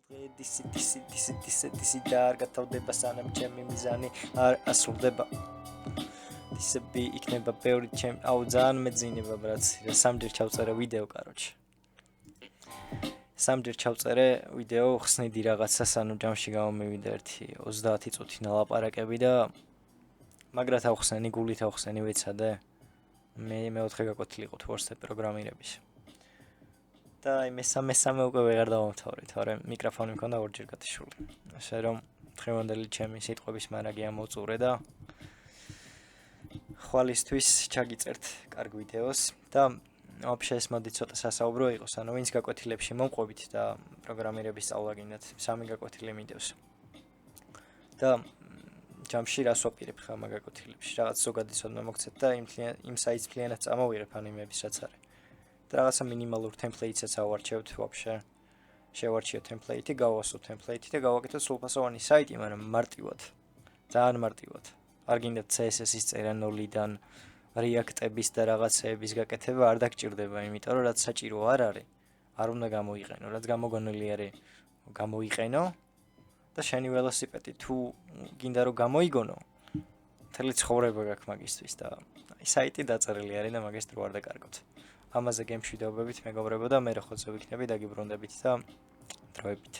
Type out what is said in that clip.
დისი და არ გათავდება სანამ ჩემი მიზანი არ ასრულდება დისები იქნება ბევრი ჩემ ძალიან მეძინება ბრაც სამჯერ ჩავწერე ვიდეო კაროჩი სამჯერ ჩავწერე ვიდეო ხსნიდი რაღაცა სანამ ჯამში გამომივიდა ერთი 30 წუთი ნალაპარაკები და მაგრად ავხსენი გულით ავხსენი ვეცადე მე მეოთხე გაკვეთილი იყო WhatsApp პროგრამირების და აი მესამე უკვე ვეღარ დავამთავრე, თორემ მიკროფონი მქონდა ორჯერ გათიშული. ასე რომ დღევანდელი ჩემი სიტყვების მარაგი ამოვწურე და ხვალისთვის ჩაგიწერთ კარგ ვიდეოს და вообще ეს მოდი ცოტა სასაუბრო იყოს, ანუ ვინც გაკვეთილებში მომყვებით და პროგრამირების სწავლა გინდათ, სამი გაკვეთილი მინდევს. და ჯამში რას ვაპირებ ხა მაგ გაკვეთილებში, რაღაც ზოგადი ცოდნა მოგცეთ და იმ საიტს მთლიანად წამოვიღებ ანიმეების რაც არის. და რაღაცა მინიმალურ ტემპლეიტსაც ავარჩევთ вообще. შევარჩიო ტემპლეიტი, გავასო ტემპლეიტი და გავაკეთო სრულფასოვანი საიტი, მაგრამ მარტივად. ძალიან მარტივად. არ გინდათ CSS-ის წერა 0-დან, React-ების და რაღაცეების გაკეთება არ დაგჭირდება, იმიტომ რომ რაც საჭირო არ არის, არ უნდა გამოიყენო, რაც გამოგონილი არის, გამოიყენო და შენი ველოსიპედი თუ გინდა რომ გამოიგონო, მთელი ცხოვრება გაქვს მაგისთვის და აი საიტი დაწერილი არის და მაგას დრო არ დაკარგოთ. ამაზე გემშვიდობებით მეგობრებო და მე რა ხოცე ვიქნები დაგიბრუნდებით და დროებით